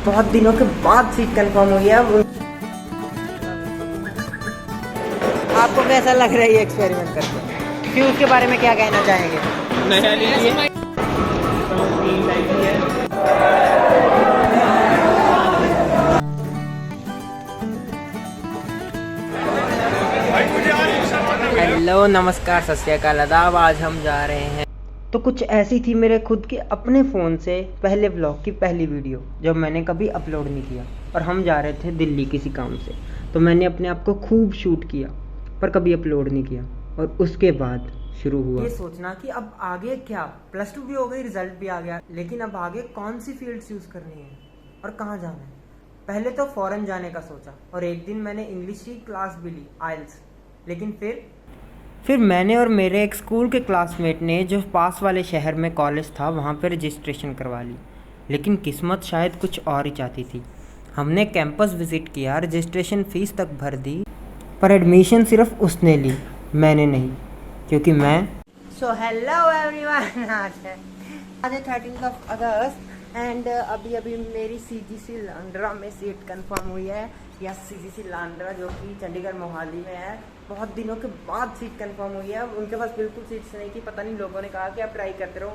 बहुत दिनों के बाद सीट कंफर्म हुई है। आपको कैसा लग रहा है ये एक्सपेरिमेंट करके? फ्यूज के बारे में क्या कहना चाहेंगे? नया लीजिए। हेलो, नमस्कार, सत श्री अकाल, आदाब। आज हम जा रहे हैं, तो कुछ ऐसी थी मेरे खुद के अपने फ़ोन से पहले व्लॉग की पहली वीडियो जब मैंने कभी अपलोड नहीं किया, और हम जा रहे थे दिल्ली किसी काम से। तो मैंने अपने आप को खूब शूट किया पर कभी अपलोड नहीं किया, और उसके बाद शुरू हुआ ये सोचना कि अब आगे क्या। +2 भी हो गई, रिजल्ट भी आ गया, लेकिन अब आगे कौन सी फील्ड चूज़ करनी है और कहाँ जाना है। पहले तो फ़ॉरेन जाने का सोचा, और एक दिन मैंने इंग्लिश की क्लास भी ली, आइल्स। लेकिन फिर मैंने और मेरे एक स्कूल के क्लासमेट ने जो पास वाले शहर में कॉलेज था वहाँ पर रजिस्ट्रेशन करवा ली। लेकिन किस्मत शायद कुछ और ही चाहती थी। हमने कैंपस विज़िट किया, रजिस्ट्रेशन फ़ीस तक भर दी, पर एडमिशन सिर्फ उसने ली, मैंने नहीं, क्योंकि मैं हेलो एवरीवन, आज 13 अगस्त एंड अभी मेरी CGC लांड्रा में सीट कंफर्म हुई है। या CGC लांड्रा जो कि चंडीगढ़ मोहाली में है। बहुत दिनों के बाद सीट कंफर्म हुई है। उनके पास बिल्कुल सीट्स नहीं थी, पता नहीं लोगों ने कहा कि आप ट्राई करते रहो।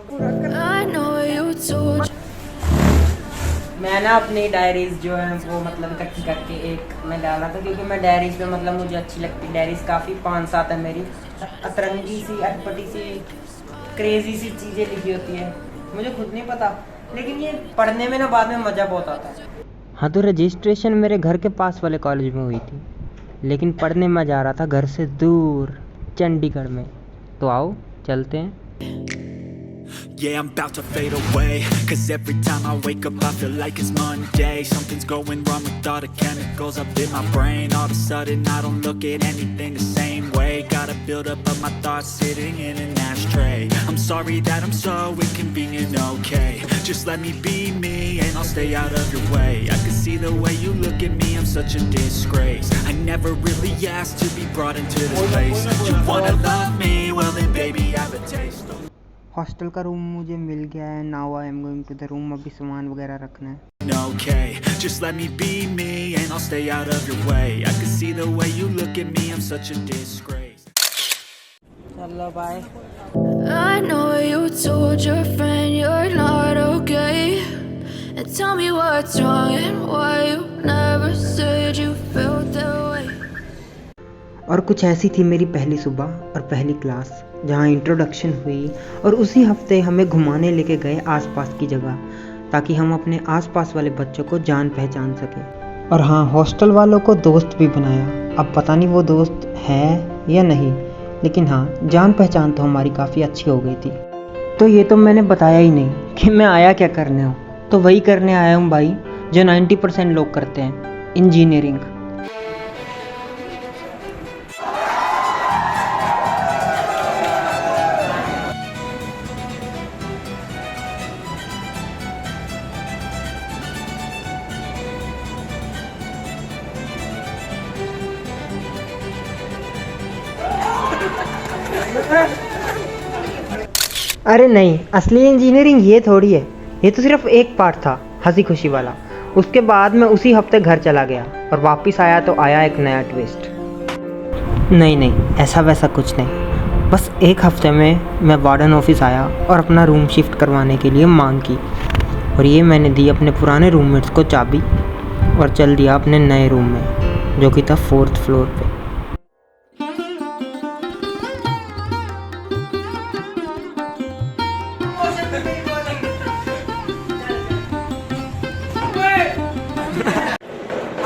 मैं ना अपनी डायरीज जो है वो मतलब इकट्ठी करके एक मैं डाल रहा था, क्योंकि मैं डायरीज पे मतलब मुझे अच्छी लगती। डायरीज काफ़ी 5-7 है मेरी, अतरंगी सी, अटपटी सी, क्रेजी सी चीज़ें लिखी होती है, मुझे खुद नहीं पता, लेकिन ये पढ़ने में ना बाद में मज़ा बहुत आता है। हाँ, तो रजिस्ट्रेशन मेरे घर के पास वाले कॉलेज में हुई थी, लेकिन पढ़ने में जा रहा था घर से दूर, चंडीगढ़ में। तो आओ चलते हैं। Yeah, I'm about to fade away, 'cause every time I wake up I feel like it's Monday. Something's going wrong with all the chemicals up in my brain. All of a sudden I don't look at anything the same way. Gotta build up of my thoughts sitting in an ashtray. I'm sorry that I'm so inconvenient, okay. Just let me be me and I'll stay out of your way. I can see the way you look at me, I'm such a disgrace. I never really asked to be brought into this place. You wanna love me? Well then baby I have a taste. Hostel का room मुझे मिल गया है। Now I am going to the room. अभी सामान वगैरह रखना है। Okay, just let me be me and I'll stay out of your way. I can see the way you look at me, I'm such a disgrace. चलो bye. I know you told your friend you're not okay, and tell me what's wrong and why you never said you felt that way. और कुछ ऐसी थी मेरी पहली सुबह और पहली क्लास, जहाँ इंट्रोडक्शन हुई, और उसी हफ्ते हमें घुमाने लेके गए आसपास की जगह, ताकि हम अपने आसपास वाले बच्चों को जान पहचान सकें। और हाँ, हॉस्टल वालों को दोस्त भी बनाया। अब पता नहीं वो दोस्त है या नहीं, लेकिन हाँ, जान पहचान तो हमारी काफ़ी अच्छी हो गई थी। तो ये तो मैंने बताया ही नहीं कि मैं आया क्या करने हूँ। तो वही करने आया हूँ भाई जो 90% लोग करते हैं, इंजीनियरिंग। अरे नहीं, असली इंजीनियरिंग ये थोड़ी है। ये तो सिर्फ एक पार्ट था, हंसी खुशी वाला। उसके बाद मैं उसी हफ्ते घर चला गया, और वापस आया तो आया एक नया ट्विस्ट। नहीं, ऐसा वैसा कुछ नहीं। बस एक हफ्ते में मैं वार्डन ऑफिस आया और अपना रूम शिफ्ट करवाने के लिए मांग की, और ये मैंने दी अपने पुराने रूममेट्स को चाबी, और चल दिया अपने नए रूम में, जो कि था 4th फ्लोर पे।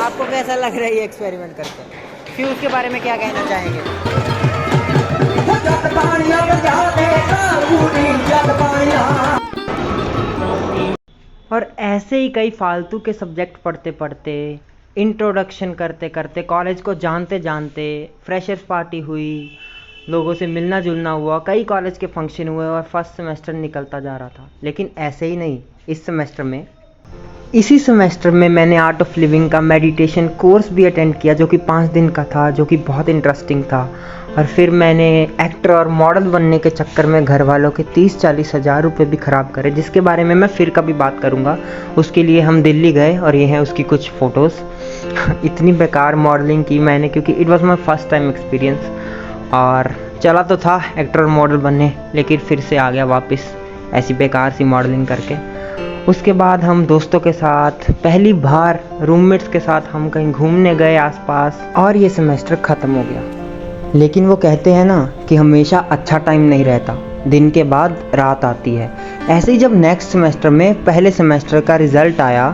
आपको कैसा लग रहा है ये एक्सपेरिमेंट करके? फ्यूज के बारे में क्या कहना चाहेंगे? और ऐसे ही कई फालतू के सब्जेक्ट पढ़ते पढ़ते, इंट्रोडक्शन करते करते, कॉलेज को जानते जानते, फ्रेशर्स पार्टी हुई, लोगों से मिलना जुलना हुआ, कई कॉलेज के फंक्शन हुए, और फर्स्ट सेमेस्टर निकलता जा रहा था। लेकिन ऐसे ही नहीं, इस सेमेस्टर में इसी सेमेस्टर में मैंने आर्ट ऑफ लिविंग का मेडिटेशन कोर्स भी अटेंड किया, जो कि 5 दिन का था, जो कि बहुत इंटरेस्टिंग था। और फिर मैंने एक्टर और मॉडल बनने के चक्कर में घर वालों के 30-40 हज़ार रुपये भी ख़राब करे, जिसके बारे में मैं फिर कभी बात करूँगा। उसके लिए हम दिल्ली गए और ये हैं उसकी कुछ फ़ोटोज़। इतनी बेकार मॉडलिंग की मैंने, क्योंकि it was my first time experience. और चला तो था एक्टर और मॉडल बनने, लेकिन फिर से आ गया वापस ऐसी बेकार सी मॉडलिंग करके। उसके बाद हम दोस्तों के साथ पहली बार रूममेट्स के साथ हम कहीं घूमने गए आसपास, और ये सेमेस्टर ख़त्म हो गया। लेकिन वो कहते हैं ना कि हमेशा अच्छा टाइम नहीं रहता, दिन के बाद रात आती है। ऐसे ही जब नेक्स्ट सेमेस्टर में पहले सेमेस्टर का रिज़ल्ट आया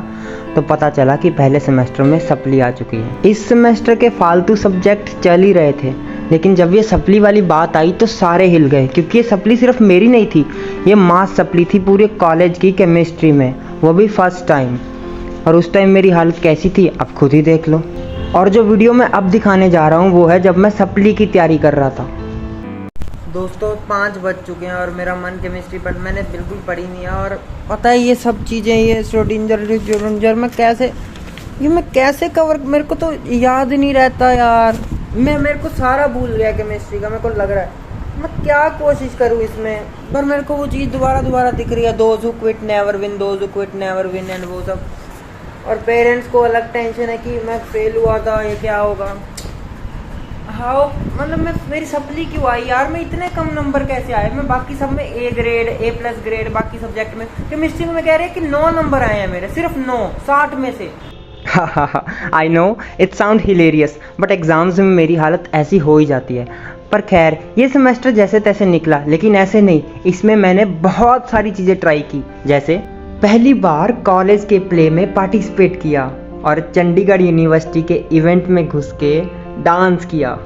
तो पता चला कि पहले सेमेस्टर में सप्ली आ चुकी है। इस सेमेस्टर के फालतू सब्जेक्ट चल ही रहे थे, लेकिन जब ये सप्ली वाली बात आई तो सारे हिल गए, क्योंकि ये सप्ली सिर्फ मेरी नहीं थी, ये मास सप्ली थी पूरे कॉलेज की केमिस्ट्री में, वो भी फर्स्ट टाइम। और उस टाइम मेरी हालत कैसी थी आप खुद ही देख लो। और जो वीडियो मैं अब दिखाने जा रहा हूँ वो है जब मैं सप्ली की तैयारी कर रहा था। दोस्तों 5 बज चुके हैं और मेरा मन केमिस्ट्री पर मैंने बिल्कुल पढ़ी नहीं है। और पता है ये सब चीज़ें, ये श्रोडिंगर मैं कैसे कवर, मेरे को तो याद नहीं रहता यार। मेरे को सारा भूल गया केमिस्ट्री का, मेरे को लग रहा है। मैं क्या कोशिश करूँ इसमें, पर मेरे को वो चीज़ दोबारा दिख रही है, those who quit never win, those who quit never win, and वो सब। और पेरेंट्स को अलग टेंशन है कि मैं फेल हुआ था, ये क्या होगा। हाउ मतलब मेरी सप्ली क्यों आई यार, मैं इतने कम नंबर कैसे आए। मैं बाकी सब में A ग्रेड, A+ ग्रेड, बाकी सब्जेक्ट में। केमिस्ट्री में कह रहे हैं कि 9 नंबर आए हैं मेरे, सिर्फ 9 60 में से। I know it sound hilarious, but exams में मेरी हालत ऐसी हो ही जाती है। पर खैर ये सेमेस्टर जैसे तैसे निकला, लेकिन ऐसे नहीं, इसमें मैंने बहुत सारी चीज़ें ट्राई की। जैसे पहली बार कॉलेज के प्ले में पार्टिसिपेट किया और चंडीगढ़ यूनिवर्सिटी के इवेंट में घुस के डांस किया।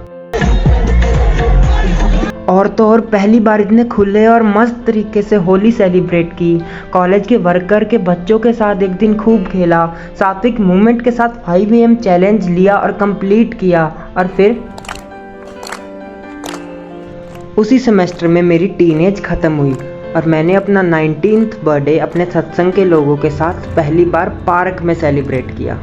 और तो और पहली बार इतने खुले और मस्त तरीके से होली सेलिब्रेट की। कॉलेज के वर्कर के बच्चों के साथ एक दिन खूब खेला। सात्विक मूवमेंट के साथ 5 AM चैलेंज लिया और कंप्लीट किया। और फिर उसी सेमेस्टर में मेरी टीनेज ख़त्म हुई और मैंने अपना 19th बर्थडे अपने सत्संग के लोगों के साथ पहली बार पार्क में सेलिब्रेट किया।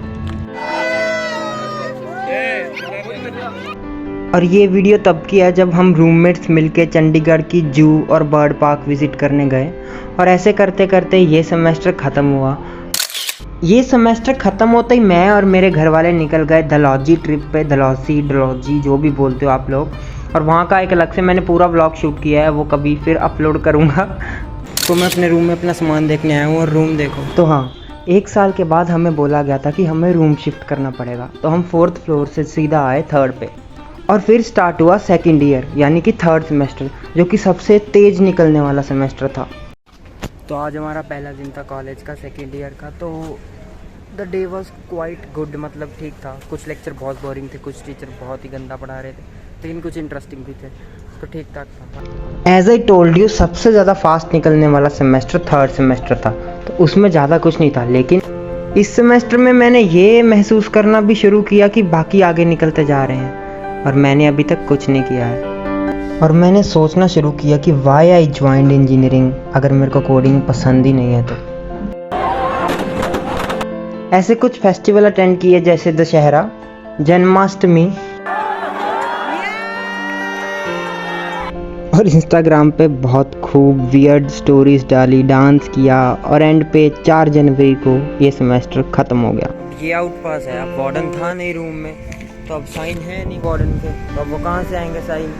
और ये वीडियो तब की है जब हम रूममेट्स मिलके चंडीगढ़ की जू और बर्ड पार्क विज़िट करने गए। और ऐसे करते करते ये सेमेस्टर ख़त्म हुआ। ये सेमेस्टर ख़त्म होते ही मैं और मेरे घर वाले निकल गए डलहौजी ट्रिप पे, डलहौजी जो भी बोलते हो आप लोग। और वहाँ का एक अलग से मैंने पूरा व्लॉग शूट किया है, वो कभी फिर अपलोड करूँगा। तो मैं अपने रूम में अपना सामान देखने आया हूँ और रूम देखो। तो हाँ, 1 साल के बाद हमें बोला गया था कि हमें रूम शिफ्ट करना पड़ेगा, तो हम 4th फ्लोर से सीधा आए 3rd पे। और फिर स्टार्ट हुआ 2nd ईयर, यानी कि 3rd सेमेस्टर, जो कि सबसे तेज़ निकलने वाला सेमेस्टर था। तो आज हमारा पहला दिन था कॉलेज का 2nd ईयर का। तो the day was quite good, मतलब ठीक था। कुछ लेक्चर बहुत बोरिंग थे, कुछ टीचर बहुत ही गंदा पढ़ा रहे थे, लेकिन कुछ इंटरेस्टिंग भी थे, तो ठीक ठाक था। एज आई टोल्ड यू, सबसे ज़्यादा फास्ट निकलने वाला सेमेस्टर 3rd सेमेस्टर था, तो उसमें ज़्यादा कुछ नहीं था। लेकिन इस सेमेस्टर में मैंने ये महसूस करना भी शुरू किया कि बाकी आगे निकलते जा रहे हैं और मैंने अभी तक कुछ नहीं किया है। और मैंने सोचना शुरू किया कि वाई आई ज्वाइंड इंजीनियरिंग, अगर मेरे को कोडिंग पसंद ही नहीं है तो। ऐसे कुछ फेस्टिवल अटेंड किए, जैसे दशहरा, जन्माष्टमी, और इंस्टाग्राम पे बहुत खूब वियर्ड स्टोरीज डाली, डांस किया, और एंड पे 4 जनवरी को ये सेमेस्टर ख़त्म हो गया। ये आउट पास है, अब वार्डन था नहीं रूम में, तो अब साइन है नहीं वार्डन के, तो अब वो कहाँ से आएंगे साइन।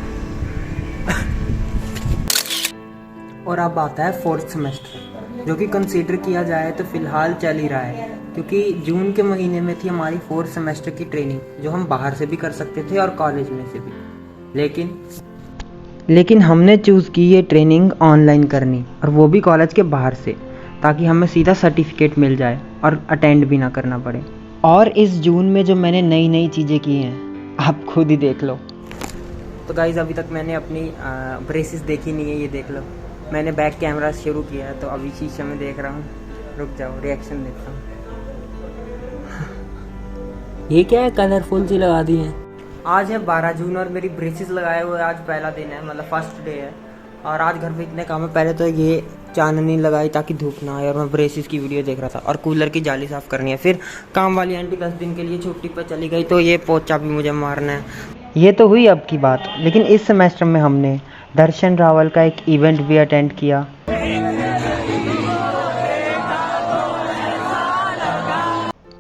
और अब आता है 4th सेमेस्टर, जो कि कंसीडर किया जाए तो फ़िलहाल चल ही रहा है, क्योंकि जून के महीने में थी हमारी 4th सेमेस्टर की ट्रेनिंग, जो हम बाहर से भी कर सकते थे और कॉलेज में से भी। लेकिन हमने चूज़ की ये ट्रेनिंग ऑनलाइन करनी, और वो भी कॉलेज के बाहर से, ताकि हमें सीधा सर्टिफिकेट मिल जाए और अटेंड भी ना करना पड़े। और इस जून में जो मैंने नई चीज़ें की हैं, आप खुद ही देख लो। तो गाइज़, अभी तक मैंने अपनी ब्रेसेस देखी नहीं है, ये देख लो। मैंने बैक कैमरा शुरू किया है, तो अभी शीशे में देख रहा हूँ। रुक जाओ, रिएक्शन देखता हूँ। ये क्या है, कलरफुल सी लगा दी है। आज है 12 जून और मेरी ब्रेसेस लगाए हुए आज पहला दिन है, मतलब फर्स्ट डे है। और आज घर पे इतने काम है, पहले तो ये चांदनी लगाई ताकि धूप ना आए और मैं ब्रेसिस की वीडियो देख रहा था और कूलर की जाली साफ़ करनी है। फिर काम वाली आंटी 10 दिन के लिए छुट्टी पर चली गई तो ये पोछा भी मुझे मारना है। ये तो हुई अब की बात, लेकिन इस सेमेस्टर में हमने दर्शन रावल का एक इवेंट भी अटेंड किया।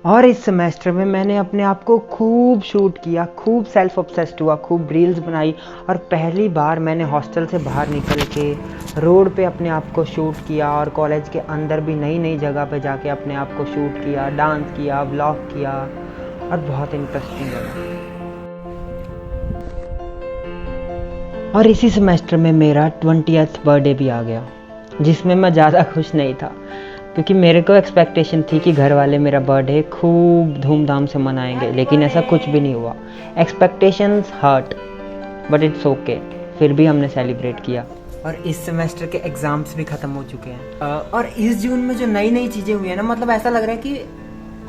और इस सेमेस्टर में मैंने अपने आप को खूब शूट किया, खूब सेल्फ ऑब्सेस्ड हुआ, खूब रील्स बनाई और पहली बार मैंने हॉस्टल से बाहर निकल के रोड पे अपने आप को शूट किया और कॉलेज के अंदर भी नई नई जगह पे जाके अपने आप को शूट किया, डांस किया, व्लॉग किया और बहुत इंटरेस्टिंग लगा। और इसी सेमेस्टर में मेरा 20th बर्थडे भी आ गया, जिसमें मैं ज़्यादा खुश नहीं था क्योंकि मेरे को एक्सपेक्टेशन थी कि घर वाले मेरा बर्थडे खूब धूमधाम से मनाएंगे, लेकिन ऐसा कुछ भी नहीं हुआ। Expectations hurt but it's okay, फिर भी हमने सेलिब्रेट किया। और इस सेमेस्टर के एग्ज़ाम्स भी ख़त्म हो चुके हैं और इस जून में जो नई नई चीज़ें हुई हैं ना, मतलब ऐसा लग रहा है कि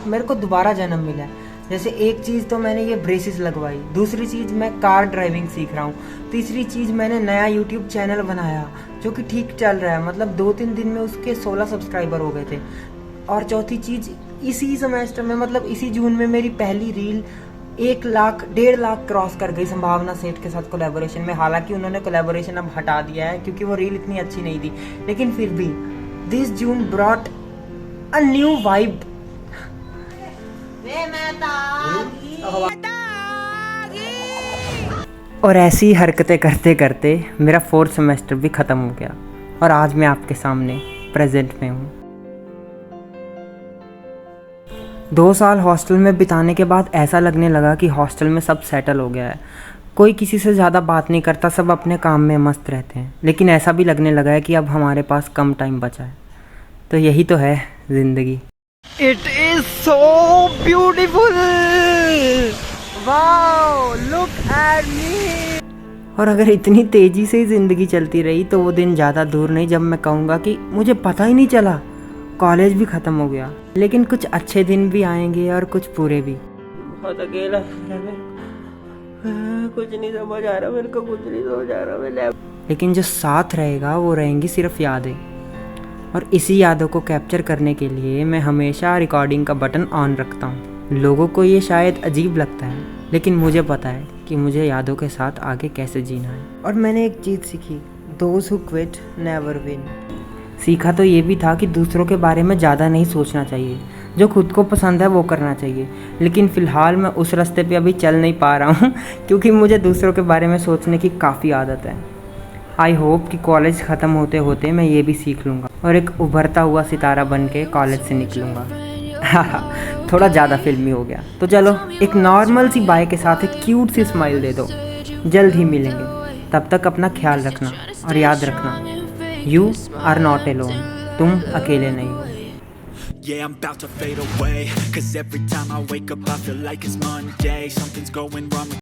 मेरे को दोबारा जन्म मिला है। जैसे एक चीज़ तो मैंने ये ब्रेसिस लगवाई, दूसरी चीज़ मैं कार ड्राइविंग सीख रहा हूँ, तीसरी चीज़ मैंने नया यूट्यूब चैनल बनाया जो कि ठीक चल रहा है, मतलब 2-3 दिन में उसके 16 सब्सक्राइबर हो गए थे। और चौथी चीज़ इसी सेमेस्टर में, मतलब इसी जून में मेरी पहली रील 1,00,000 1.5 लाख क्रॉस कर गई संभावना सेठ के साथ कोलैबोरेशन में। हालांकि उन्होंने कोलैबोरेशन अब हटा दिया है क्योंकि वो रील इतनी अच्छी नहीं थी, लेकिन फिर भी this June brought a new vibe. और ऐसी हरकतें करते करते मेरा 4th सेमेस्टर भी ख़त्म हो गया और आज मैं आपके सामने प्रेजेंट में हूँ। 2 साल हॉस्टल में बिताने के बाद ऐसा लगने लगा कि हॉस्टल में सब सेटल हो गया है, कोई किसी से ज़्यादा बात नहीं करता, सब अपने काम में मस्त रहते हैं। लेकिन ऐसा भी लगने लगा है कि अब हमारे पास कम टाइम बचा है। तो यही तो है ज़िंदगी। It is so beautiful! Wow! Look at me! और अगर इतनी तेज़ी से ही ज़िंदगी चलती रही तो वो दिन ज़्यादा दूर नहीं जब मैं कहूँगा कि मुझे पता ही नहीं चला, कॉलेज भी ख़त्म हो गया। लेकिन कुछ अच्छे दिन भी आएंगे और कुछ बुरे भी। बहुत अकेला, कुछ नहीं समझ आ रहा मेरे को, कुछ नहीं समझ आ रहा। लेकिन जो साथ रहेगा वो रहेंगी सिर्फ यादें, और इसी यादों को कैप्चर करने के लिए मैं हमेशा रिकॉर्डिंग का बटन ऑन रखता हूँ। लोगों को ये शायद अजीब लगता है, लेकिन मुझे पता है कि मुझे यादों के साथ आगे कैसे जीना है। और मैंने एक चीज़ सीखी, those who quit never win. सीखा तो ये भी था कि दूसरों के बारे में ज़्यादा नहीं सोचना चाहिए, जो खुद को पसंद है वो करना चाहिए। लेकिन फ़िलहाल मैं उस रास्ते पे अभी चल नहीं पा रहा हूँ क्योंकि मुझे दूसरों के बारे में सोचने की काफ़ी आदत है। आई होप कि कॉलेज ख़त्म होते होते मैं ये भी सीख लूँगा और एक उभरता हुआ सितारा बन के कॉलेज से निकलूँगा। थोड़ा ज़्यादा फिल्मी हो गया, तो चलो एक नॉर्मल सी बाय के साथ एक क्यूट सी स्माइल दे दो। जल्द ही मिलेंगे, तब तक अपना ख्याल रखना और याद रखना, यू आर नॉट एलोन, तुम अकेले नहीं हो। Yeah, I'm about to fade away, 'cause every time I wake up I feel like it's Monday. Something's going wrong with